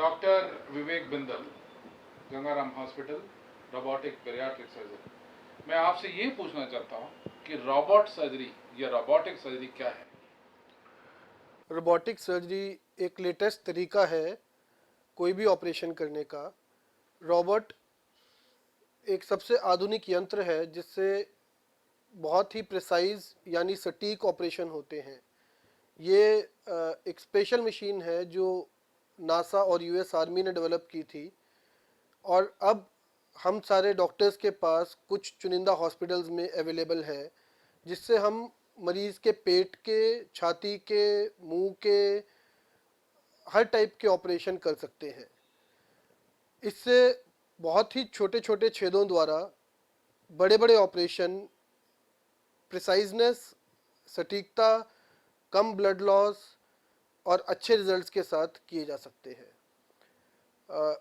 Doctor Vivek Bindal, Gangaram hospital, robotic bariatric surgery. मैं आपसे ये पूछना चाहता हूँ कि रोबोट सर्जरी या रोबोटिक सर्जरी क्या है? रोबोटिक सर्जरी एक लेटेस्ट तरीका है कोई भी ऑपरेशन करने का। रोबोट एक सबसे आधुनिक यंत्र है जिससे बहुत ही प्रिसाइज यानी सटीक ऑपरेशन होते हैं। ये एक स्पेशल मशीन है जो नासा और यूएस आर्मी ने डेवलप की थी, और अब हम सारे डॉक्टर्स के पास कुछ चुनिंदा हॉस्पिटल्स में अवेलेबल है, जिससे हम मरीज़ के पेट के, छाती के, मुंह के हर टाइप के ऑपरेशन कर सकते हैं। इससे बहुत ही छोटे छोटे छेदों द्वारा बड़े बड़े ऑपरेशन प्रिसाइजनेस, सटीकता, कम ब्लड लॉस और अच्छे रिजल्ट्स के साथ किए जा सकते हैं।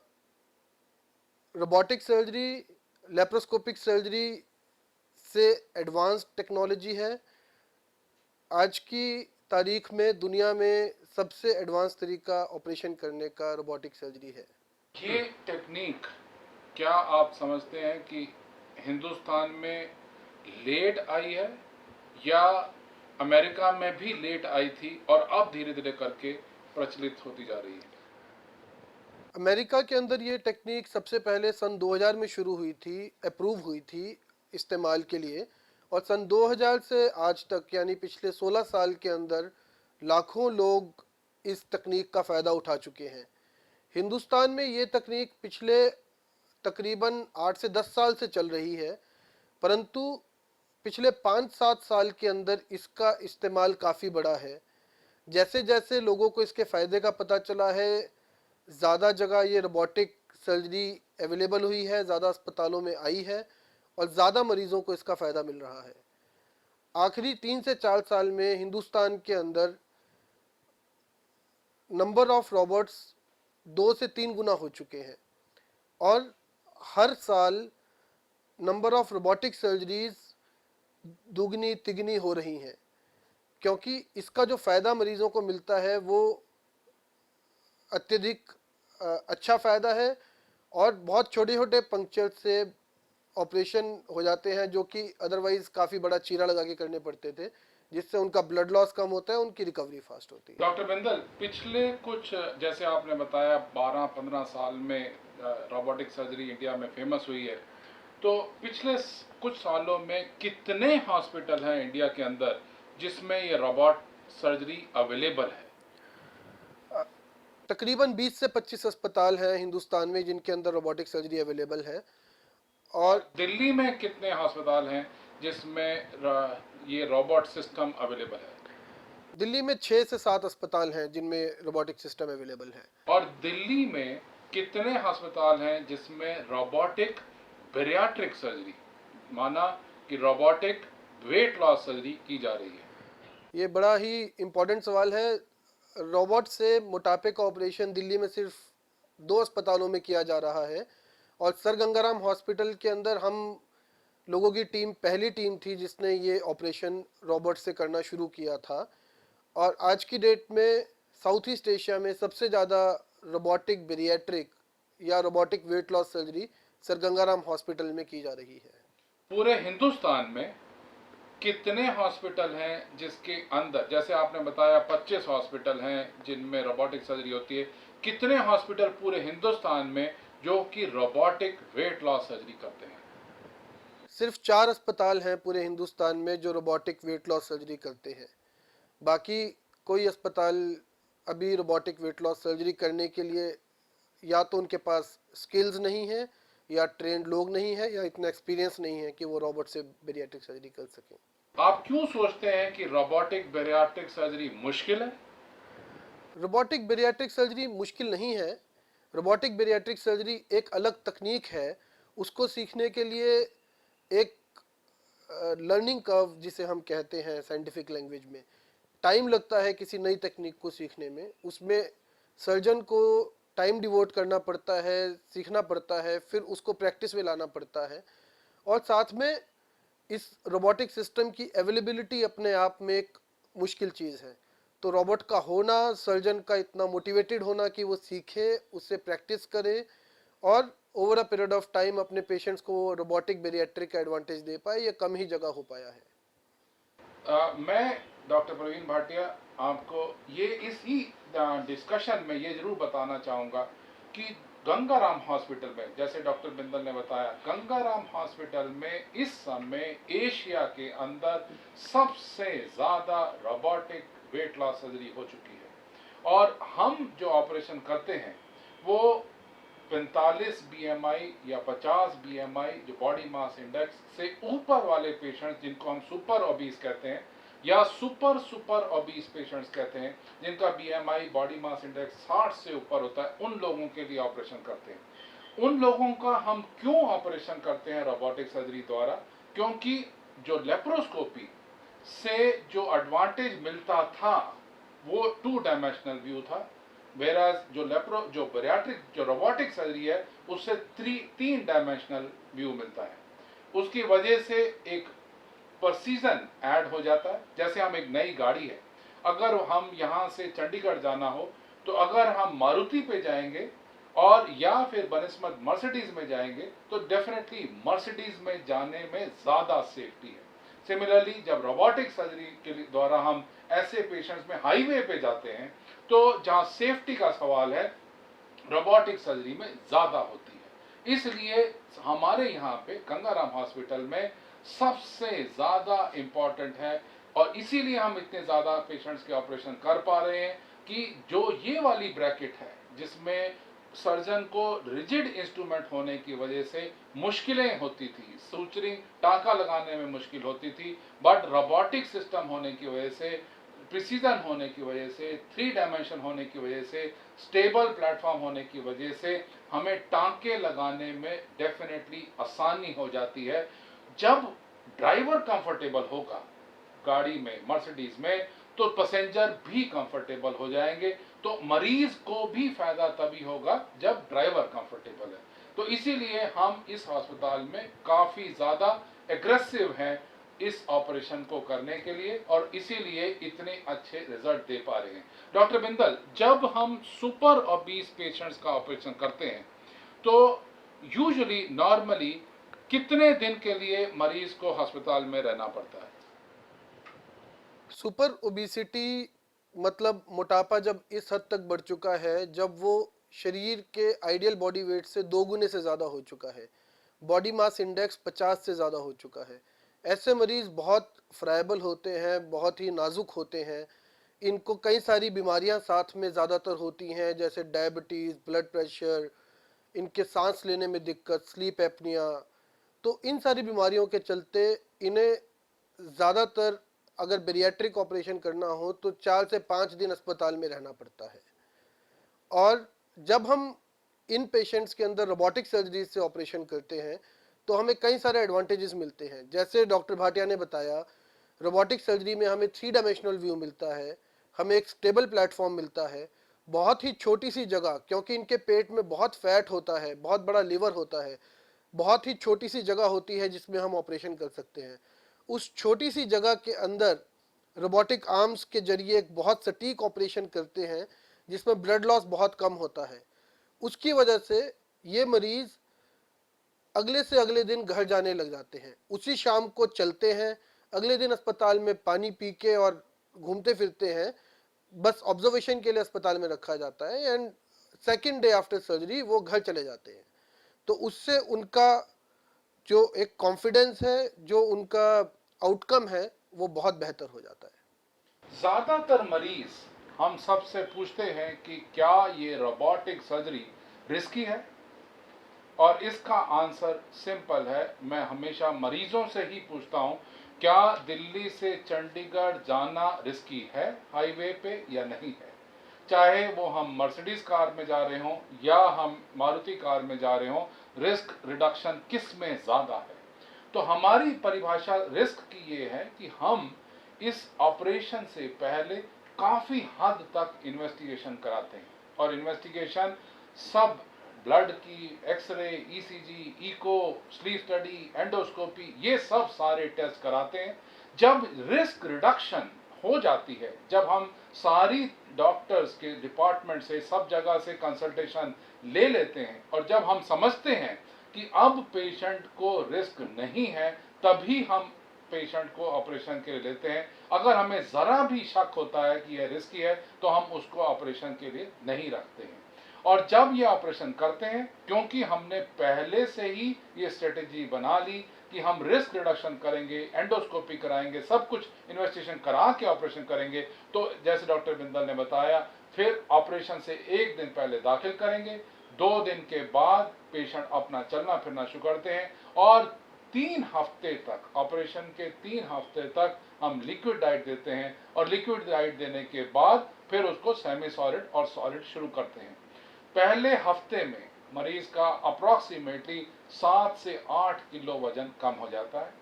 रोबोटिक सर्जरी लेप्रोस्कोपिक सर्जरी से एडवांस्ड टेक्नोलॉजी है। आज की तारीख में दुनिया में सबसे एडवांस तरीका ऑपरेशन करने का रोबोटिक सर्जरी है। ये टेक्निक क्या आप समझते हैं कि हिंदुस्तान में लेट आई है या अमेरिका में भी लेट आई थी और अब धीरे धीरे करके प्रचलित होती जा रही है? अमेरिका के अंदर ये टेक्निक सबसे पहले सन 2000 में शुरू हुई थी, अप्रूव हुई थी इस्तेमाल के लिए, और सन 2000 से आज तक यानी पिछले 16 साल के अंदर लाखों लोग इस तकनीक का फ़ायदा उठा चुके हैं। हिंदुस्तान में ये तकनीक पिछले तकरीबन 8 से 10 साल से चल रही है, परंतु पिछले 5-7 साल के अंदर इसका इस्तेमाल काफ़ी बढ़ा है। जैसे जैसे लोगों को इसके फ़ायदे का पता चला है, ज़्यादा जगह ये रोबोटिक सर्जरी अवेलेबल हुई है, ज़्यादा अस्पतालों में आई है और ज़्यादा मरीज़ों को इसका फ़ायदा मिल रहा है। आखिरी 3 से 4 साल में हिंदुस्तान के अंदर नंबर ऑफ रोबोट्स 2 से 3 गुना हो चुके हैं, और हर साल नंबर ऑफ रोबोटिक सर्जरीज दुगनी तिगनी हो रही हैं, क्योंकि इसका जो फ़ायदा मरीज़ों को मिलता है वो अत्यधिक अच्छा फ़ायदा है। और बहुत छोटे छोटे पंक्चर से ऑपरेशन हो जाते हैं जो कि अदरवाइज़ काफ़ी बड़ा चीरा लगा के करने पड़ते थे, जिससे उनका ब्लड लॉस कम होता है, उनकी रिकवरी फास्ट होती है। डॉक्टर बिंदल, पिछले कुछ, जैसे आपने बताया, 12-15 साल में रोबोटिक सर्जरी इंडिया में फेमस हुई है, तो पिछले कुछ सालों में कितने हॉस्पिटल हैं इंडिया के अंदर जिसमें ये रोबोट सर्जरी अवेलेबल है? तकरीबन 20 से 25 अस्पताल हैं हिंदुस्तान में जिनके अंदर रोबोटिक सर्जरी अवेलेबल है। और और दिल्ली में कितने अस्पताल हैं जिसमें ये रोबोट सिस्टम अवेलेबल है? दिल्ली में 6 से 7 अस्पताल हैं जिनमें रोबोटिक सिस्टम अवेलेबल है। और दिल्ली में कितने अस्पताल हैं जिसमें रोबोटिक बैरियाट्रिक सर्जरी, माना कि रोबोटिक वेट लॉस सर्जरी की जा रही है? ये बड़ा ही इम्पोर्टेंट सवाल है। रोबोट से मोटापे का ऑपरेशन दिल्ली में सिर्फ 2 अस्पतालों में किया जा रहा है, और सर गंगाराम हॉस्पिटल के अंदर हम लोगों की टीम पहली टीम थी जिसने ये ऑपरेशन रोबोट से करना शुरू किया था। और आज की डेट में साउथ ईस्ट एशिया में सबसे ज़्यादा रोबोटिक बेरियाट्रिक या robotic weight loss surgery sir Gangaram hospital में की जा रही है। पूरे हिंदुस्तान में कितने हॉस्पिटल हैं जिसके अंदर, जैसे आपने बताया 25 हॉस्पिटल हैं जिनमें रोबोटिक सर्जरी होती है, कितने हॉस्पिटल पूरे हिंदुस्तान में जो कि रोबोटिक वेट लॉस सर्जरी करते हैं? सिर्फ 4 अस्पताल हैं पूरे हिंदुस्तान में जो रोबोटिक वेट लॉस सर्जरी करते हैं। बाकी कोई अस्पताल अभी रोबोटिक वेट लॉस सर्जरी करने के लिए या तो उनके पास स्किल्स नहीं है, या ट्रेंड लोग नहीं है, या इतना एक्सपीरियंस नहीं है कि वो रोबोट से बेरियाट्रिक सर्जरी कर सकें। आप क्यों सोचते हैं कि रोबोटिक बैरियाट्रिक सर्जरी मुश्किल है? रोबोटिक बेरियाट्रिक सर्जरी मुश्किल नहीं है। रोबोटिक बेरियाट्रिक सर्जरी एक अलग तकनीक है। उसको सीखने के लिए एक लर्निंग कर्व, जिसे हम कहते हैं साइंटिफिक लैंग्वेज में, टाइम लगता है किसी नई तकनीक को सीखने में। उसमें सर्जन को टाइम डिवोट करना पड़ता है, सीखना पड़ता है, फिर उसको प्रैक्टिस में लाना पड़ता है। और साथ में इस रोबोटिक सिस्टम की अवेलेबिलिटी अपने आप में एक मुश्किल चीज़ है। तो रोबोट का होना, सर्जन का इतना मोटिवेटेड होना कि वो सीखे, उससे प्रैक्टिस करे और over a period of time अपने पेशेंट्स को रोबोटिक बेरिएट्रिक का एडवांटेज दे पाए, ये कम ही जगह हो पाया है। मैं डॉक्टर प्रवीण भाटिया आपको ये इसी डिस्कशन में ये जरूर बताना चाहूँगा कि गंगाराम हॉस्पिटल में, जैसे डॉक्टर बिंदल ने बताया, गंगाराम हॉस्पिटल में इस समय एशिया के अंदर सबसे ज़्यादा रोबोटिक वेट लॉस सर्जरी हो चुकी है। और हम जो ऑपरेशन करते हैं वो 45 बीएमआई या 50 बीएमआई जो बॉडी मास इंडेक्स से ऊपर वाले पेशेंट्स, जिनको हम सुपर ओबीस कहते हैं या सुपर सुपर ओबीस पेशेंट्स कहते हैं, जिनका बीएमआई बॉडी मास इंडेक्स 60 से ऊपर होता है, उन लोगों के लिए ऑपरेशन करते हैं। उन लोगों का हम क्यों ऑपरेशन करते हैं रोबोटिक सर्जरी द्वारा? क्योंकि जो लेप्रोस्कोपी से जो एडवांटेज मिलता था वो 2 डायमेंशनल व्यू था, वेराज जो बैरियाट्रिक जो रोबोटिक सर्जरी है उससे 3 डायमेंशनल व्यू मिलता है। उसकी वजह से एक प्रिसीजन ऐड हो जाता है। जैसे हम एक नई गाड़ी है, अगर हम यहाँ से चंडीगढ़ जाना हो तो अगर हम मारुति पे जाएंगे और या फिर बनस्पत मर्सिडीज में जाएंगे तो डेफिनेटली मर्सिडीज में जाने में ज़्यादा सेफ्टी है। सिमिलरली जब रोबोटिक सर्जरी के द्वारा हम ऐसे पेशेंट्स में हाईवे पे जाते हैं तो जहाँ सेफ्टी का सवाल है रोबोटिक सर्जरी में ज़्यादा होती है। इसलिए हमारे यहाँ पे गंगाराम हॉस्पिटल में सबसे ज़्यादा इम्पॉर्टेंट है और इसीलिए हम इतने ज़्यादा पेशेंट्स के ऑपरेशन कर पा रहे हैं कि जो ये वाली ब्रैकेट है जिसमें सर्जन को रिजिड इंस्ट्रूमेंट होने की वजह से मुश्किलें होती थी, सूचरिंग टाँका लगाने में मुश्किल होती थी, बट रोबोटिक सिस्टम होने की वजह से, प्रिसीजन होने की वजह से, 3 डायमेंशन होने की वजह से, स्टेबल प्लेटफॉर्म होने की वजह से हमें टाँके लगाने में डेफिनेटली आसानी हो जाती है। जब ड्राइवर कंफर्टेबल होगा गाड़ी में, मर्सिडीज में, तो पैसेंजर भी कंफर्टेबल हो जाएंगे। तो मरीज को भी फायदा तभी होगा जब ड्राइवर कंफर्टेबल है। तो इसीलिए हम इस अस्पताल में काफ़ी ज़्यादा एग्रेसिव हैं इस ऑपरेशन को करने के लिए और इसीलिए इतने अच्छे रिजल्ट दे पा रहे हैं। डॉक्टर बिंदल, जब हम सुपर ओबीस पेशेंट्स का ऑपरेशन करते हैं तो यूजुअली नॉर्मली कितने दिन के लिए मरीज को अस्पताल में रहना पड़ता है? सुपर ओबिसिटी मतलब मोटापा जब इस हद तक बढ़ चुका है जब वो शरीर के आइडियल बॉडी वेट से 2 गुने से ज़्यादा हो चुका है, बॉडी मास इंडेक्स 50 से ज़्यादा हो चुका है, ऐसे मरीज़ बहुत फ्राइबल होते हैं, बहुत ही नाजुक होते हैं। इनको कई सारी बीमारियां साथ में ज़्यादातर होती हैं, जैसे डायबिटीज़, ब्लड प्रेशर, इनके सांस लेने में दिक्कत, स्लीप एपनिया। तो इन सारी बीमारियों के चलते इन्हें ज़्यादातर अगर बेरियाट्रिक ऑपरेशन करना हो तो 4 से 5 दिन अस्पताल में रहना पड़ता है। और जब हम इन पेशेंट्स के अंदर रोबोटिक सर्जरी से ऑपरेशन करते हैं तो हमें कई सारे एडवांटेजेस मिलते हैं। जैसे डॉक्टर भाटिया ने बताया, रोबोटिक सर्जरी में हमें 3 डायमेंशनल व्यू मिलता है, हमें एक स्टेबल प्लेटफॉर्म मिलता है, बहुत ही छोटी सी जगह, क्योंकि इनके पेट में बहुत फैट होता है, बहुत बड़ा लीवर होता है, बहुत ही छोटी सी जगह होती है जिसमें हम ऑपरेशन कर सकते हैं। उस छोटी सी जगह के अंदर रोबोटिक आर्म्स के जरिए एक बहुत सटीक ऑपरेशन करते हैं जिसमें ब्लड लॉस बहुत कम होता है। उसकी वजह से ये मरीज अगले से अगले दिन घर जाने लग जाते हैं, उसी शाम को चलते हैं, अगले दिन अस्पताल में पानी पी के और घूमते फिरते हैं, बस ऑब्जर्वेशन के लिए अस्पताल में रखा जाता है and second day after surgery वो घर चले जाते हैं। तो उससे उनका जो एक कॉन्फिडेंस है, जो उनका आउटकम है, वो बहुत बेहतर हो जाता है। ज़्यादातर मरीज हम सबसे पूछते हैं कि क्या ये रोबोटिक सर्जरी रिस्की है, और इसका आंसर सिंपल है। मैं हमेशा मरीजों से ही पूछता हूँ, क्या दिल्ली से चंडीगढ़ जाना रिस्की है हाईवे पे या नहीं है? चाहे वो हम मर्सिडीज कार में जा रहे हों या हम मारुति कार में जा रहे हों, रिस्क रिडक्शन किस में ज़्यादा है? तो हमारी परिभाषा रिस्क की ये है कि हम इस ऑपरेशन से पहले काफ़ी हद तक इन्वेस्टिगेशन कराते हैं और इन्वेस्टिगेशन सब ब्लड की, x ray, ECG, echo, sleep study, endoscopy, ये सब सारे टेस्ट कराते हैं। जब रिस्क रिडक्शन हो जाती है, जब हम सारी डॉक्टर्स के डिपार्टमेंट से, सब जगह से कंसल्टेशन ले लेते हैं और जब हम समझते हैं कि अब पेशेंट को रिस्क नहीं है, तभी हम पेशेंट को ऑपरेशन के लिए लेते हैं। अगर हमें ज़रा भी शक होता है कि यह रिस्की है तो हम उसको ऑपरेशन के लिए नहीं रखते हैं। और जब ये ऑपरेशन करते हैं, क्योंकि हमने पहले से ही ये स्ट्रेटेजी बना ली कि हम रिस्क रिडक्शन करेंगे, एंडोस्कोपी कराएंगे, सब कुछ इन्वेस्टिगेशन करा के ऑपरेशन करेंगे, तो जैसे डॉक्टर बिंदल ने बताया, फिर ऑपरेशन से एक दिन पहले दाखिल करेंगे, 2 दिन के बाद पेशेंट अपना चलना फिरना शुरू करते हैं और 3 हफ्ते तक, ऑपरेशन के 3 हफ्ते तक हम लिक्विड डाइट देते हैं और लिक्विड डाइट देने के बाद फिर उसको सेमी सॉलिड और सॉलिड शुरू करते हैं। पहले हफ्ते में मरीज का अप्रॉक्सीमेटली 7 से 8 किलो वजन कम हो जाता है।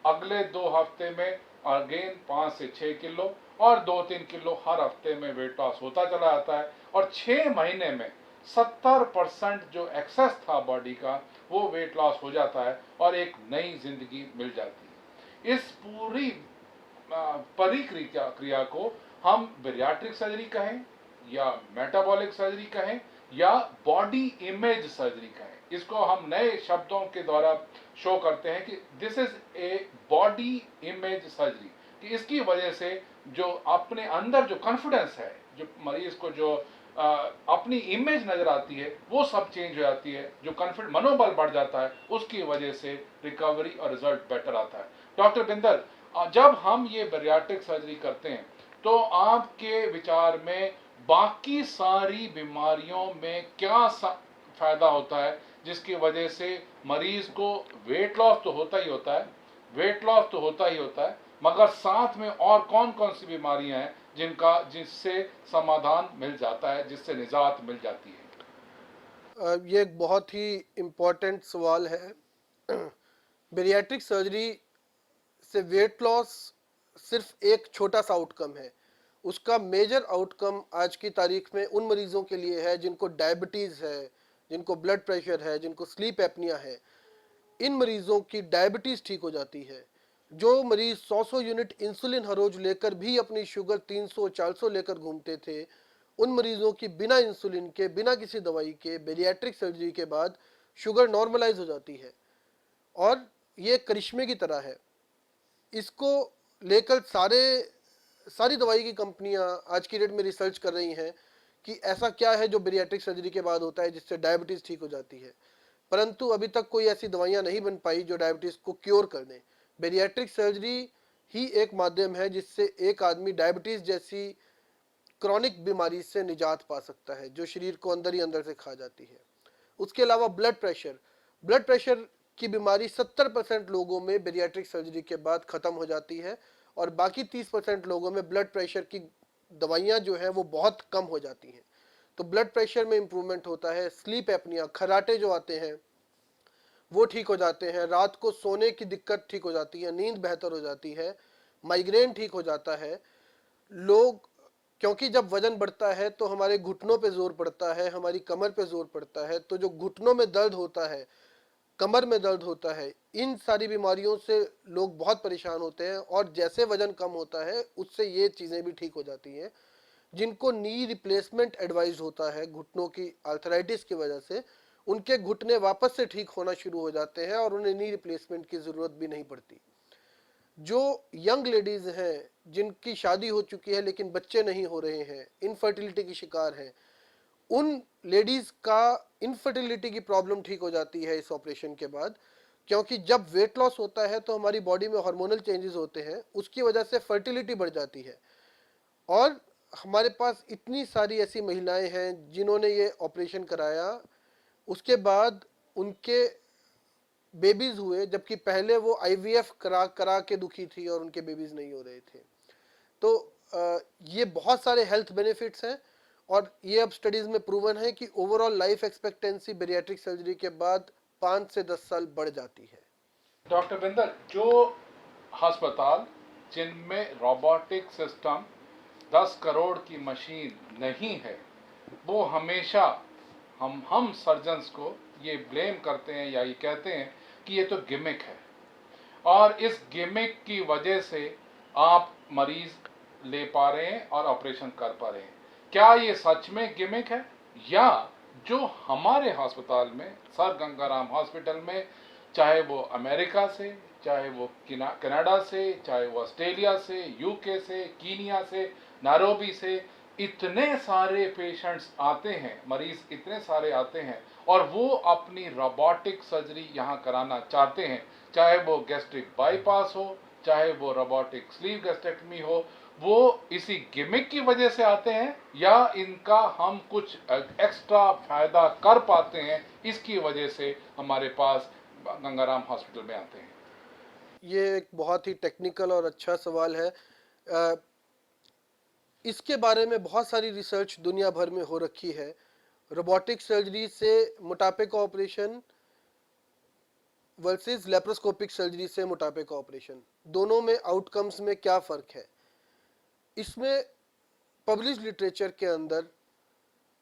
अगले 2 हफ्ते में अगेन 5 से 6 किलो और 2-3 किलो हर हफ्ते में वेट लॉस होता चला जाता है और 6 महीने में 70% जो एक्सेस था बॉडी का वो वेट लॉस हो जाता है और एक नई जिंदगी मिल जाती है। इस पूरी परिक्रिया को हम बैरियाट्रिक सर्जरी कहें या मेटाबॉलिक सर्जरी कहें या बॉडी इमेज सर्जरी कहें, इसको हम नए शब्दों के द्वारा शो करते हैं कि this is a body image surgery, कि इसकी वजह से जो अपने अंदर जो कॉन्फिडेंस है, जो मरीज को जो अपनी इमेज नजर आती है, वो सब चेंज हो जाती है, जो कॉन्फिडेंस मनोबल बढ़ जाता है, उसकी वजह से रिकवरी और रिजल्ट बेटर आता है। डॉक्टर बिंदल, जब हम ये बैरियाट्रिक सर्जरी करते हैं तो आपके विचार में बाकी सारी बीमारियों में क्या फायदा होता है, जिसकी वजह से मरीज को वेट लॉस तो होता ही होता है, वेट लॉस तो होता ही होता है, मगर साथ में और कौन कौन सी बीमारियां हैं जिससे समाधान मिल जाता है, जिससे निजात मिल जाती है? ये एक बहुत ही इम्पोर्टेंट सवाल है। बैरियाट्रिक सर्जरी से वेट लॉस सिर्फ एक छोटा सा आउटकम है। उसका मेजर आउटकम आज की तारीख में उन मरीजों के लिए है जिनको डायबिटीज़ है, जिनको ब्लड प्रेशर है, जिनको स्लीप एपनिया है। इन मरीजों की डायबिटीज़ ठीक हो जाती है। जो मरीज 100 यूनिट इंसुलिन हर रोज लेकर भी अपनी शुगर 300-400 लेकर घूमते थे, उन मरीजों की बिना इंसुलिन के, बिना किसी दवाई के बैरियाट्रिक सर्जरी के बाद शुगर नॉर्मलाइज हो जाती है और ये करिश्मे की तरह है। इसको लेकर सारी दवाई की कंपनियां आज की डेट में रिसर्च कर रही हैं कि ऐसा क्या है जो बैरियाट्रिक सर्जरी के बाद होता है जिससे डायबिटीज़ ठीक हो जाती है, परंतु अभी तक कोई ऐसी दवाइयां नहीं बन पाई जो डायबिटीज़ को क्योर कर दें। बैरियाट्रिक सर्जरी ही एक माध्यम है जिससे एक आदमी डायबिटीज़ जैसी क्रॉनिक बीमारी से निजात पा सकता है जो शरीर को अंदर ही अंदर से खा जाती है। उसके अलावा ब्लड प्रेशर की बीमारी 70% लोगों में बैरियाट्रिक सर्जरी के बाद ख़त्म हो जाती है और बाकी 30% लोगों में ब्लड प्रेशर की दवाइयाँ जो हैं वो बहुत कम हो जाती हैं। तो ब्लड प्रेशर में इम्प्रूवमेंट होता है। स्लीप एपनिया, खर्राटे जो आते हैं वो ठीक हो जाते हैं। रात को सोने की दिक्कत ठीक हो जाती है, नींद बेहतर हो जाती है, माइग्रेन ठीक हो जाता है। लोग, क्योंकि जब वजन बढ़ता है तो हमारे घुटनों पे जोर पड़ता है, हमारी कमर पे जोर पड़ता है, तो जो घुटनों में दर्द होता है, कमर में दर्द होता है, इन सारी बीमारियों से लोग बहुत परेशान होते हैं और जैसे वजन कम होता है उससे ये चीज़ें भी ठीक हो जाती हैं। जिनको नी रिप्लेसमेंट एडवाइज होता है घुटनों की आर्थराइटिस की वजह से, उनके घुटने वापस से ठीक होना शुरू हो जाते हैं और उन्हें नी रिप्लेसमेंट की ज़रूरत भी नहीं पड़ती। जो यंग लेडीज़ हैं जिनकी शादी हो चुकी है लेकिन बच्चे नहीं हो रहे हैं, इनफर्टिलिटी की शिकार हैं, उन लेडीज़ का इनफर्टिलिटी की प्रॉब्लम ठीक हो जाती है इस ऑपरेशन के बाद। क्योंकि जब वेट लॉस होता है तो हमारी बॉडी में हार्मोनल चेंजेस होते हैं, उसकी वजह से फर्टिलिटी बढ़ जाती है। और हमारे पास इतनी सारी ऐसी महिलाएं हैं जिन्होंने ये ऑपरेशन कराया, उसके बाद उनके बेबीज़ हुए, जबकि पहले वो आईवीएफ करा करा के दुखी थी और उनके बेबीज़ नहीं हो रहे थे। तो ये बहुत सारे हेल्थ बेनिफिट्स हैं और ये अब स्टडीज़ में प्रूवन है कि overall life expectancy bariatric surgery के बाद 5 से 10 साल बढ़ जाती है। डॉक्टर बिंदल, जो अस्पताल जिनमें रोबोटिक सिस्टम 10 करोड़ की मशीन नहीं है, वो हमेशा हम सर्जन्स को ये ब्लेम करते हैं या ये कहते हैं कि ये तो गिमिक है, और इस गिमिक की वजह से आप मरीज ले पा रहे हैं और ऑपरेशन कर पा रहे हैं। क्या ये सच में गिमिक है, या जो हमारे अस्पताल में सर गंगाराम हॉस्पिटल में, चाहे वो अमेरिका से, चाहे वो कनाडा से, चाहे वो ऑस्ट्रेलिया से, यूके से, कीनिया से, नैरोबी से, इतने सारे पेशेंट्स आते हैं, मरीज इतने सारे आते हैं और वो अपनी रोबोटिक सर्जरी यहाँ कराना चाहते हैं, चाहे वो गैस्ट्रिक बाईपास हो, चाहे वो रोबोटिक स्लीव गैस्ट्रेक्टमी हो, वो इसी गिमिक की वजह से आते हैं या इनका हम कुछ एक्स्ट्रा फायदा कर पाते हैं, इसकी वजह से हमारे पास गंगाराम हॉस्पिटल में आते हैं। ये एक बहुत ही टेक्निकल और अच्छा सवाल है। इसके बारे में बहुत सारी रिसर्च दुनिया भर में हो रखी है। रोबोटिक सर्जरी से मोटापे का ऑपरेशन वर्सेस लेप्रोस्कोपिक सर्जरी से मोटापे का ऑपरेशन, दोनों में आउटकम्स में क्या फ़र्क है। इसमें पब्लिश लिटरेचर के अंदर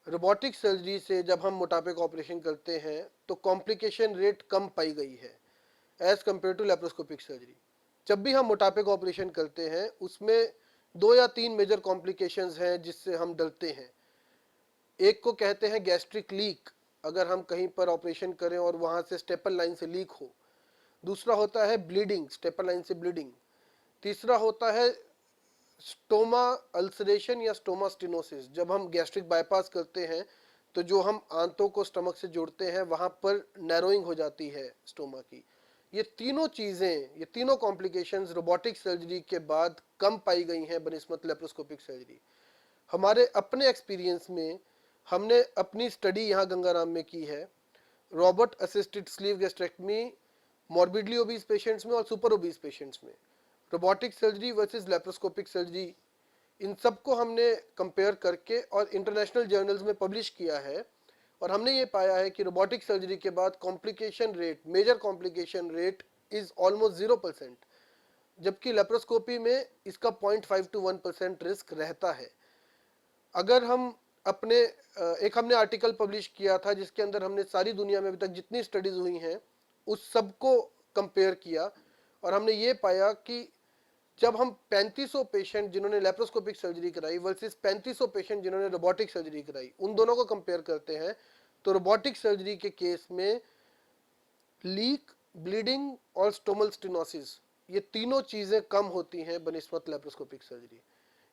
रोबोटिक सर्जरी से जब हम मोटापे का ऑपरेशन करते हैं तो कॉम्प्लिकेशन रेट कम पाई गई है as compare to laparoscopic surgery. जब भी हम मोटापे का ऑपरेशन करते हैं उसमें 2 या 3 मेजर कॉम्प्लिकेशंस हैं जिससे हम डरते हैं। एक को कहते हैं गैस्ट्रिक लीक, अगर हम कहीं पर ऑपरेशन करें और वहाँ से स्टेपल लाइन से लीक हो। दूसरा होता है ब्लीडिंग, स्टेपल लाइन से ब्लीडिंग। तीसरा होता है स्टोमा अल्सरेशन या स्टोमा स्टेनोसिस। जब हम गैस्ट्रिक बाईपास करते हैं तो जो हम आंतों को स्टमक से जोड़ते हैं वहाँ पर नैरोइंग हो जाती है स्टोमा की। ये तीनों चीज़ें, ये तीनों कॉम्प्लिकेशंस रोबोटिक सर्जरी के बाद कम पाई गई हैं बनिस्बत लेप्रोस्कोपिक सर्जरी। हमारे अपने एक्सपीरियंस में हमने अपनी स्टडी यहाँ गंगाराम में की है, robot assisted sleeve gastrectomy morbidly obese patients में और सुपर ओबीज पेशेंट्स में, robotic surgery versus laparoscopic surgery, इन सबको हमने कंपेयर करके और इंटरनेशनल जर्नल्स में पब्लिश किया है। और हमने ये पाया है कि रोबोटिक सर्जरी के बाद complication rate, major complication rate is almost 0%, जबकि लेप्रोस्कोपी में इसका 0.5 to 1% रिस्क रहता है। अगर हम अपने एक हमने आर्टिकल पब्लिश किया था जिसके अंदर हमने सारी दुनिया में अभी तक जितनी स्टडीज हुई हैं उस सबको कंपेयर किया और हमने ये पाया कि जब हम 3500 पेशेंट जिन्होंने लेप्रोस्कोपिक सर्जरी कराई वर्सेस 3500 पेशेंट जिन्होंने रोबोटिक सर्जरी कराई, उन दोनों को कंपेयर करते हैं तो रोबोटिक सर्जरी के केस में लीक, ब्लीडिंग और स्टोमल स्टेनोसिस, ये तीनों चीज़ें कम होती हैं बनिस्बत लेप्रोस्कोपिक सर्जरी।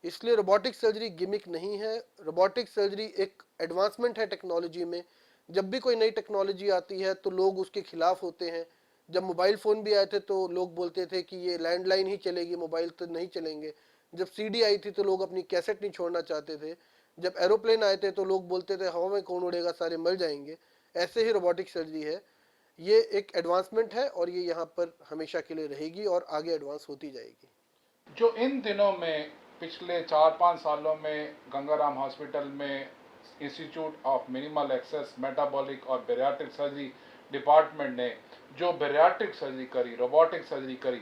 इसलिए रोबोटिक सर्जरी गिमिक नहीं है। रोबोटिक सर्जरी एक एडवांसमेंट है टेक्नोलॉजी में। जब भी कोई नई टेक्नोलॉजी आती है तो लोग उसके खिलाफ होते हैं। जब मोबाइल फ़ोन भी आए थे तो लोग बोलते थे कि ये लैंडलाइन ही चलेगी, मोबाइल तो नहीं चलेंगे। जब सीडी आई थी तो लोग अपनी कैसेट नहीं छोड़ना चाहते थे। जब एरोप्लेन आए थे तो लोग बोलते थे हवा में कौन उड़ेगा, सारे मर जाएंगे। ऐसे ही रोबोटिक सर्जरी है। ये एक एडवांसमेंट है और ये यहाँ पर हमेशा के लिए रहेगी और आगे एडवांस होती जाएगी। जो इन दिनों में पिछले 4-5 सालों में गंगाराम हॉस्पिटल में institute of minimal access metabolic और बैरियाट्रिक सर्जरी डिपार्टमेंट ने जो बैरियाट्रिक सर्जरी करी, रोबोटिक सर्जरी करी,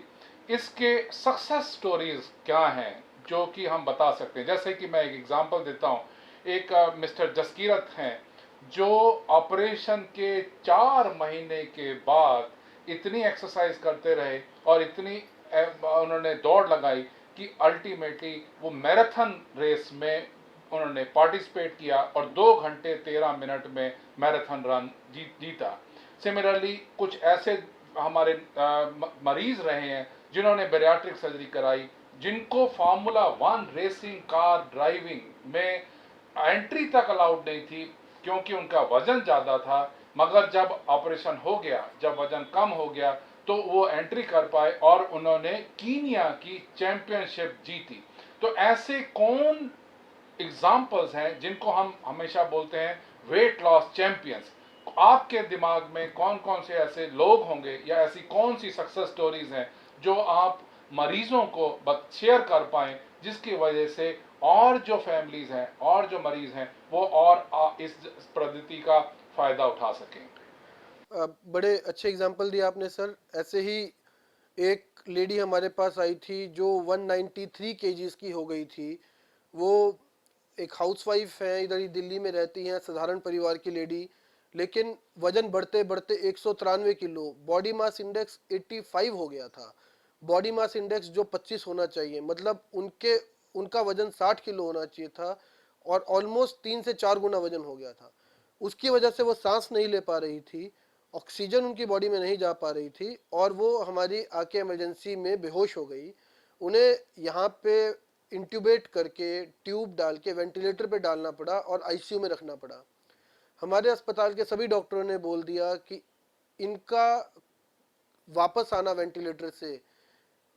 इसके सक्सेस स्टोरीज क्या हैं जो कि हम बता सकते हैं। जैसे कि मैं एक एग्जांपल देता हूँ, एक मिस्टर जसकीरत हैं जो ऑपरेशन के 4 महीने के बाद इतनी एक्सरसाइज करते रहे और इतनी उन्होंने दौड़ लगाई कि अल्टीमेटली वो मैराथन रेस में उन्होंने पार्टिसिपेट किया और 2 घंटे 13 मिनट में मैराथन रन जीता। सिमिलरली कुछ ऐसे हमारे मरीज रहे हैं जिन्होंने बैरियाट्रिक सर्जरी कराई, जिनको फार्मूला 1 रेसिंग कार ड्राइविंग में एंट्री तक अलाउड नहीं थी क्योंकि उनका वजन ज़्यादा था, मगर जब ऑपरेशन हो गया, जब वजन कम हो गया तो वो एंट्री कर पाए और उन्होंने कीनिया की चैंपियनशिप जीती। तो ऐसे कौन एग्जाम्पल्स हैं जिनको हम हमेशा बोलते हैं वेट लॉस चैंपियंस? आपके दिमाग में कौन कौन से ऐसे लोग होंगे या ऐसी कौन सी सक्सेस स्टोरीज हैं जो आप मरीजों को शेयर कर पाएं, जिसकी वजह से और जो फैमिलीज हैं और जो मरीज हैं वो और इस पद्धति का फायदा उठा सकें? बड़े अच्छे एग्जाम्पल दिए आपने सर। ऐसे ही एक लेडी हमारे पास आई थी जो 193 केजीज की हो गई थी। वो एक हाउसवाइफ है, इधर ही दिल्ली में रहती हैं, साधारण परिवार की लेडी, लेकिन वजन बढ़ते बढ़ते 193 किलो, बॉडी मास इंडेक्स 85 हो गया था। बॉडी मास इंडेक्स जो 25 होना चाहिए, मतलब उनके उनका वजन 60 किलो होना चाहिए था और ऑलमोस्ट 3 से 4 गुना वजन हो गया था। उसकी वजह से वो सांस नहीं ले पा रही थी, ऑक्सीजन उनकी बॉडी में नहीं जा पा रही थी और वो हमारी आके इमरजेंसी में बेहोश हो गई। उन्हें यहाँ पे इंट्यूबेट करके ट्यूब डाल के वेंटिलेटर पे डालना पड़ा और आईसीयू में रखना पड़ा। हमारे अस्पताल के सभी डॉक्टरों ने बोल दिया कि इनका वापस आना वेंटिलेटर से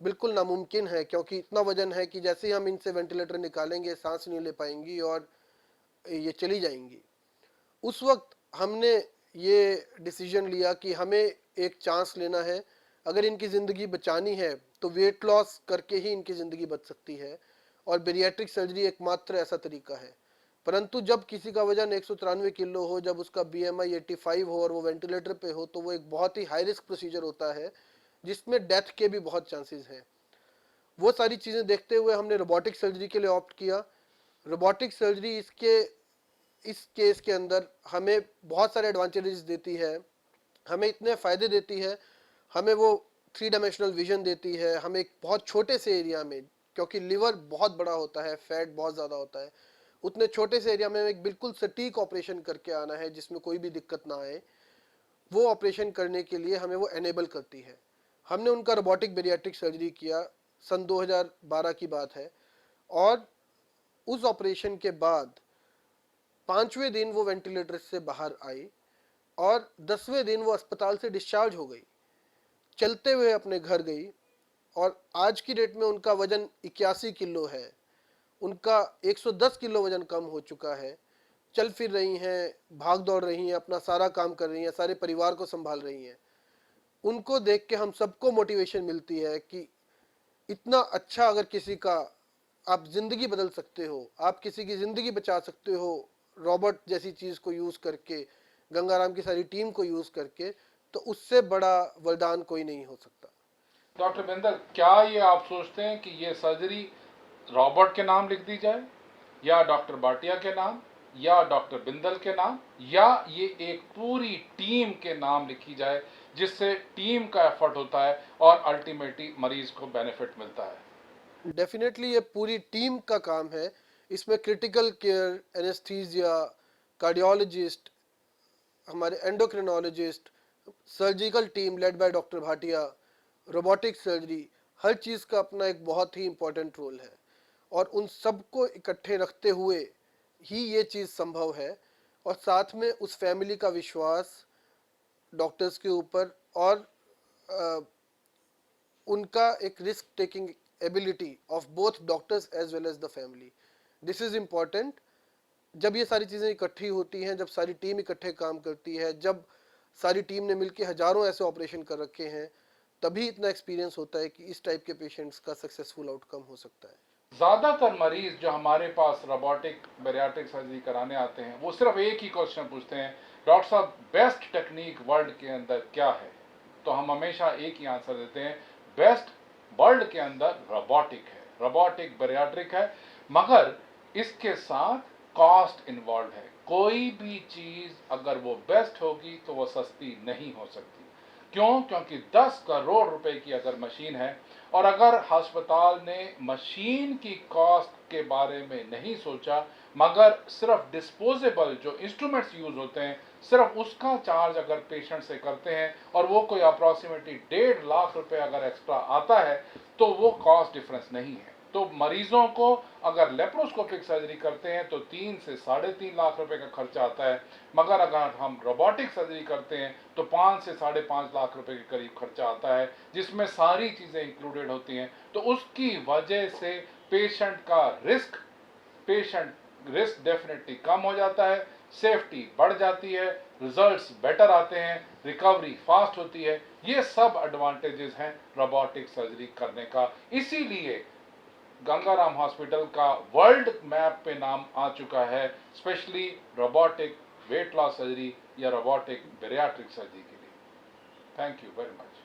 बिल्कुल नामुमकिन है, क्योंकि इतना वजन है कि जैसे ही हम इनसे वेंटिलेटर निकालेंगे सांस नहीं ले पाएंगी और ये चली जाएंगी। उस वक्त हमने ये डिसीजन लिया कि हमें एक चांस लेना है। अगर इनकी ज़िंदगी बचानी है तो वेट लॉस करके ही इनकी ज़िंदगी बच सकती है और बेरियाट्रिक सर्जरी एकमात्र ऐसा तरीका है। परंतु जब किसी का वजन 193 किलो हो, जब उसका BMI 85 हो और वो वेंटिलेटर पे हो, तो वो एक बहुत ही हाई रिस्क प्रोसीजर होता है जिसमें डेथ के भी बहुत चांसेस हैं। वो सारी चीज़ें देखते हुए हमने रोबोटिक सर्जरी के लिए ऑप्ट किया। रोबोटिक सर्जरी इस केस के अंदर हमें बहुत सारे एडवांटेजेस देती है, हमें इतने फ़ायदे देती है। हमें वो 3 डायमेंशनल विजन देती है, हमें एक बहुत छोटे से एरिया में, क्योंकि लिवर बहुत बड़ा होता है, फैट बहुत ज़्यादा होता है, उतने छोटे से एरिया में एक बिल्कुल सटीक ऑपरेशन करके आना है जिसमें कोई भी दिक्कत ना आए। वो ऑपरेशन करने के लिए हमें वो एनेबल करती है। हमने उनका रोबोटिक बेरियाट्रिक सर्जरी किया, सन 2012 की बात है, और उस ऑपरेशन के बाद 5वें दिन वो वेंटिलेटर से बाहर आई और 10वें दिन वो अस्पताल से डिस्चार्ज हो गई, चलते हुए अपने घर गई। और आज की डेट में उनका वजन 81 किलो है, उनका 110 किलो वजन कम हो चुका है, चल फिर रही हैं, भाग दौड़ रही हैं, अपना सारा काम कर रही हैं, सारे परिवार को संभाल रही हैं। उनको देख के हम सबको मोटिवेशन मिलती है कि इतना अच्छा अगर किसी का आप ज़िंदगी बदल सकते हो, आप किसी की ज़िंदगी बचा सकते हो रॉबोट जैसी चीज़ को यूज़ करके, गंगाराम की सारी टीम को यूज़ करके, तो उससे बड़ा वरदान कोई नहीं हो सकता। डॉक्टर बिंदल, क्या ये आप सोचते हैं कि ये सर्जरी रॉबर्ट के नाम लिख दी जाए, या डॉक्टर भाटिया के नाम, या डॉक्टर बिंदल के नाम, या ये एक पूरी टीम के नाम लिखी जाए जिससे टीम का एफर्ट होता है और अल्टीमेटली मरीज को बेनिफिट मिलता है? डेफिनेटली ये पूरी टीम का काम है। इसमें क्रिटिकल केयर, एनेस्थीसिया, कार्डियोलॉजिस्ट, हमारे endocrinologist, surgical team led by doctor Bhatia, robotic surgery, हर चीज़ का अपना एक बहुत ही इम्पोर्टेंट रोल है और उन सबको इकट्ठे रखते हुए ही ये चीज़ संभव है। और साथ में उस फैमिली का विश्वास डॉक्टर्स के ऊपर और अ, उनका एक risk taking ability of both doctors as well as the family, this is important. जब ये सारी चीज़ें इकट्ठी होती हैं, जब सारी टीम इकट्ठे काम करती है, जब सारी टीम ने मिलकर हजारों ऐसे ऑपरेशन कर रखे हैं, तभी इतना एक्सपीरियंस होता है कि इस टाइप के पेशेंट्स का सक्सेसफुल आउटकम हो सकता है। ज़्यादातर मरीज जो हमारे पास रोबोटिक बैरियाट्रिक सर्जरी कराने आते हैं वो सिर्फ एक ही क्वेश्चन पूछते हैं, डॉक्टर साहब बेस्ट टेक्निक वर्ल्ड के अंदर क्या है? तो हम हमेशा एक ही आंसर देते हैं, बेस्ट वर्ल्ड के अंदर रोबोटिक है, रोबोटिक बैरियाट्रिक है। मगर इसके साथ कॉस्ट इन्वॉल्व है। कोई भी चीज़ अगर वो बेस्ट होगी तो वो सस्ती नहीं हो सकती। क्यों? क्योंकि 10 करोड़ रुपए की अगर मशीन है और अगर अस्पताल ने मशीन की कॉस्ट के बारे में नहीं सोचा, मगर सिर्फ डिस्पोजेबल जो इंस्ट्रूमेंट्स यूज होते हैं सिर्फ उसका चार्ज अगर पेशेंट से करते हैं और वो कोई अप्रॉक्सीमेटली 1.5 लाख रुपए अगर एक्स्ट्रा आता है तो वो कॉस्ट डिफरेंस नहीं है। तो मरीजों को अगर लेप्रोस्कोपिक सर्जरी करते हैं तो 3 से 3.5 लाख रुपए का खर्चा आता है, मगर अगर हम रोबोटिक सर्जरी करते हैं तो 5 से 5.5 लाख रुपए के करीब खर्चा आता है, जिसमें सारी चीज़ें इंक्लूडेड होती हैं। तो उसकी वजह से पेशेंट रिस्क डेफिनेटली कम हो जाता है, सेफ्टी बढ़ जाती है, रिजल्ट्स बेटर आते हैं, रिकवरी फास्ट होती है। ये सब एडवांटेजेस हैं रोबोटिक सर्जरी करने का। इसीलिए गंगाराम हॉस्पिटल का वर्ल्ड मैप पे नाम आ चुका है, specially robotic weight loss surgery या रोबोटिक बैरियाट्रिक सर्जरी के लिए। Thank you very much.